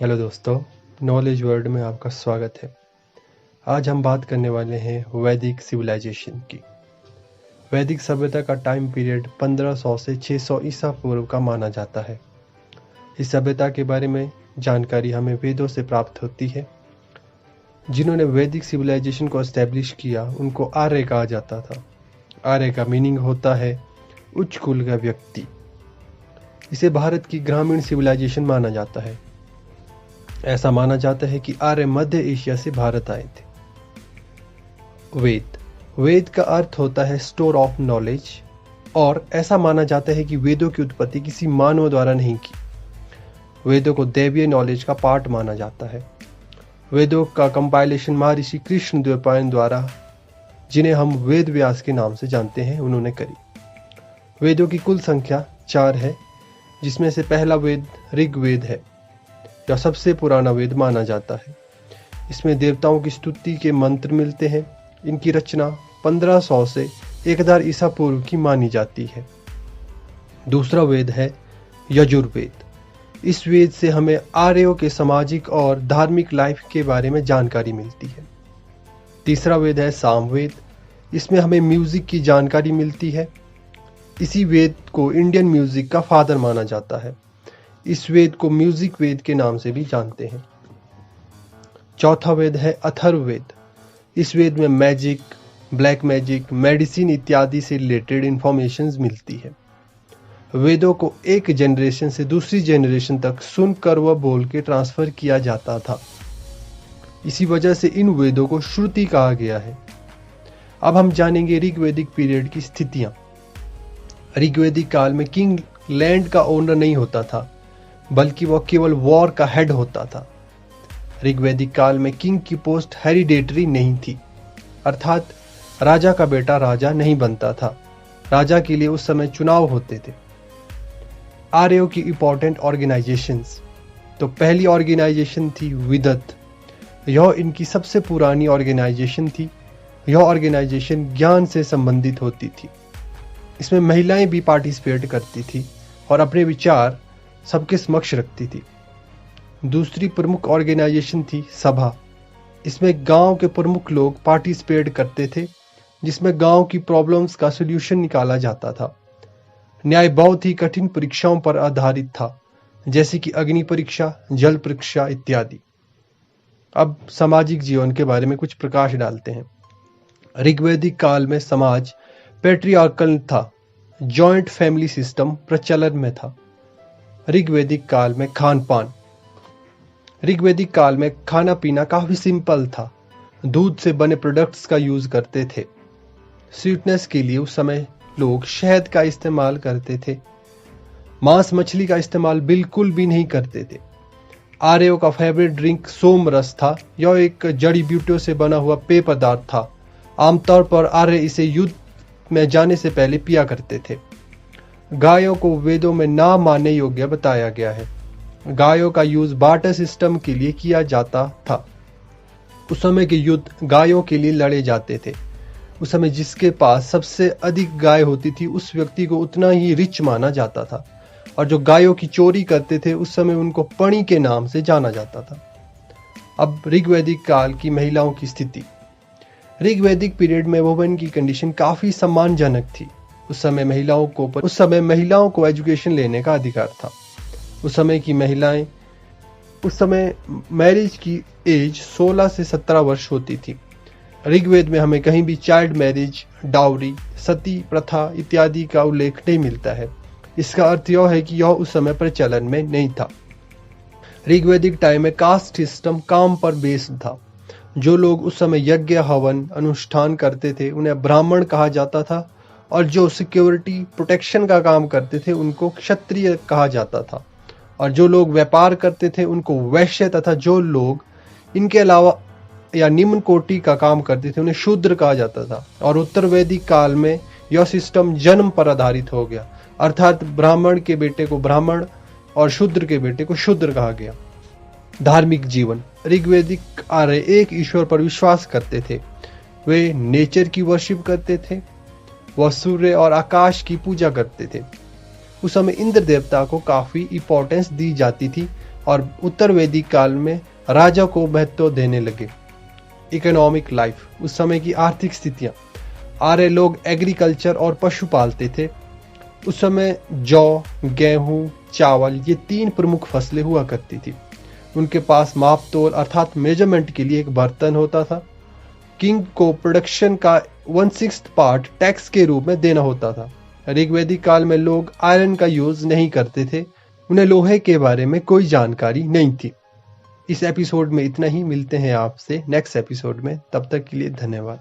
Hello दोस्तों, knowledge world में आपका स्वागत है। आज हम बात करने वाले हैं वैदिक सिविलाइजेशन की। वैदिक सभ्यता का टाइम पीरियड 1500 से 600 ईसा पूर्व का माना जाता है। इस सभ्यता के बारे में जानकारी हमें वेदों से प्राप्त होती है। जिन्होंने वैदिक सिविलाइजेशन को एस्टेब्लिश किया उनको आर्य कहा जाता था। आर्य का मीनिंग होता है उच्च कुल का व्यक्ति। इसे भारत की ग्रामीण सिविलाइजेशन माना जाता है। ऐसा माना जाता है कि आर्य मध्य एशिया से भारत आए थे। वेद का अर्थ होता है स्टोर ऑफ नॉलेज, और ऐसा माना जाता है कि वेदों की उत्पत्ति किसी मानव द्वारा नहीं की। वेदों को दैवीय नॉलेज का पार्ट माना जाता है। वेदों का कंपाइलेशन महर्षि कृष्णद्वैपायन द्वारा, जिन्हें हम वेद व्यास के नाम से जानते हैं, उन्होंने करी। वेदों की कुल संख्या 4 है, जिसमें से पहला वेद ऋग्वेद है, यह सबसे पुराना वेद माना जाता है। इसमें देवताओं की स्तुति के मंत्र मिलते हैं। इनकी रचना 1500 से 1000 ईसा पूर्व की मानी जाती है। दूसरा वेद है यजुर्वेद। इस वेद से हमें आर्यों के सामाजिक और धार्मिक लाइफ के बारे में जानकारी मिलती है। तीसरा वेद है सामवेद। इसमें हमें म्यूजिक की जानकारी मिलती है। इसी वेद को इंडियन म्यूजिक का फादर माना जाता है। इस वेद को म्यूजिक वेद के नाम से भी जानते हैं। चौथा वेद है अथर्ववेद। इस वेद में मैजिक, ब्लैक मैजिक, मेडिसिन इत्यादि से रिलेटेड इंफॉर्मेशन मिलती है। वेदों को एक जनरेशन से दूसरी जनरेशन तक सुनकर व बोल के ट्रांसफर किया जाता था। इसी वजह से इन वेदों को श्रुति कहा गया है। अब हम जानेंगे ऋग्वैदिक पीरियड की स्थितियां। ऋग्वैदिक काल में किंग लैंड का ओनर नहीं होता था, बल्कि वह केवल वॉर का हेड होता था। ऋग्वैदिक काल में किंग की पोस्ट हेरिडेटरी नहीं थी, अर्थात राजा का बेटा राजा नहीं बनता था। राजा के लिए उस समय चुनाव होते थे। आर्यों की इंपॉर्टेंट ऑर्गेनाइजेशंस, तो पहली ऑर्गेनाइजेशन थी विदत। यह इनकी सबसे पुरानी ऑर्गेनाइजेशन थी। यह ऑर्गेनाइजेशन ज्ञान से संबंधित होती थी। इसमें महिलाएं भी पार्टिसिपेट करती थी और अपने विचार सबके समक्ष रखती थी। दूसरी प्रमुख ऑर्गेनाइजेशन थी सभा। इसमें गांव के प्रमुख लोग पार्टिसिपेट करते थे, जिसमें गांव की प्रॉब्लम्स का सॉल्यूशन निकाला जाता था। न्याय बहुत ही कठिन परीक्षाओं पर आधारित था, जैसे कि अग्नि परीक्षा, जल परीक्षा इत्यादि। अब सामाजिक जीवन के बारे में कुछ प्रकाश डालते हैं। ऋग्वैदिक काल में समाज पैट्रियार्कल था। जॉइंट फैमिली सिस्टम प्रचलन में था। ऋग्वैदिक काल में खान पान। ऋग्वैदिक काल में खाना पीना काफी सिंपल था। दूध से बने प्रोडक्ट्स का यूज करते थे। स्वीटनेस के लिए उस समय लोग शहद का इस्तेमाल करते थे। मांस मछली का इस्तेमाल बिल्कुल भी नहीं करते थे। आर्यों का फेवरेट ड्रिंक सोम रस था। यह एक जड़ी बूटियों से बना हुआ पेय पदार्थ था। आमतौर पर आर्य इसे युद्ध में जाने से पहले पिया करते थे। गायों को वेदों में ना मानने योग्य बताया गया है। गायों का यूज बार्टर सिस्टम के लिए किया जाता था। उस समय के युद्ध गायों के लिए लड़े जाते थे। उस समय जिसके पास सबसे अधिक गाय होती थी, उस व्यक्ति को उतना ही रिच माना जाता था, और जो गायों की चोरी करते थे उस समय उनको पणी के नाम से जाना जाता था। अब ऋग्वैदिक काल की महिलाओं की स्थिति। ऋग्वैदिक पीरियड में वुमेन की कंडीशन काफी सम्मानजनक थी। उस समय महिलाओं को एजुकेशन लेने का अधिकार था। उस समय मैरिज की एज 16 से 17 वर्ष होती थी। ऋग्वेद में हमें कहीं भी चाइल्ड मैरिज, डाउरी, सती प्रथा इत्यादि का उल्लेख नहीं मिलता है। इसका अर्थ यह है कि यह उस समय प्रचलन में नहीं था। ऋग्वैदिक टाइम में कास्ट सिस्टम काम पर बेस्ड था। जो लोग उस समय यज्ञ हवन अनुष्ठान करते थे उन्हें ब्राह्मण कहा जाता था, और जो सिक्योरिटी प्रोटेक्शन का काम करते थे उनको क्षत्रिय कहा जाता था, और जो लोग व्यापार करते थे उनको वैश्य, तथा जो लोग इनके अलावा या निम्न कोटि का काम करते थे उन्हें शूद्र कहा जाता था। और उत्तर वैदिक काल में यह सिस्टम जन्म पर आधारित हो गया, अर्थात ब्राह्मण के बेटे को ब्राह्मण और शूद्र के बेटे को शूद्र कहा गया। धार्मिक जीवन। ऋग्वैदिक आर्य एक ईश्वर पर विश्वास करते थे। वे नेचर की वर्शिप करते थे। वह सूर्य और आकाश की पूजा करते थे। उस समय इंद्र देवता को काफी इंपॉर्टेंस दी जाती थी, और उत्तर वैदिक काल में राजा को महत्व देने लगे। इकोनॉमिक लाइफ, उस समय की आर्थिक स्थितियां, आर्य लोग एग्रीकल्चर और पशु पालते थे। उस समय जौ, गेहूं, चावल ये 3 प्रमुख फसलें हुआ करती थी। उनके पास माप तोल अर्थात मेजरमेंट के लिए एक बर्तन होता था। किंग को प्रोडक्शन का 1/6 पार्ट टैक्स के रूप में देना होता था। ऋग्वैदिक काल में लोग आयरन का यूज नहीं करते थे, उन्हें लोहे के बारे में कोई जानकारी नहीं थी। इस एपिसोड में इतना ही। मिलते हैं आपसे नेक्स्ट एपिसोड में। तब तक के लिए धन्यवाद।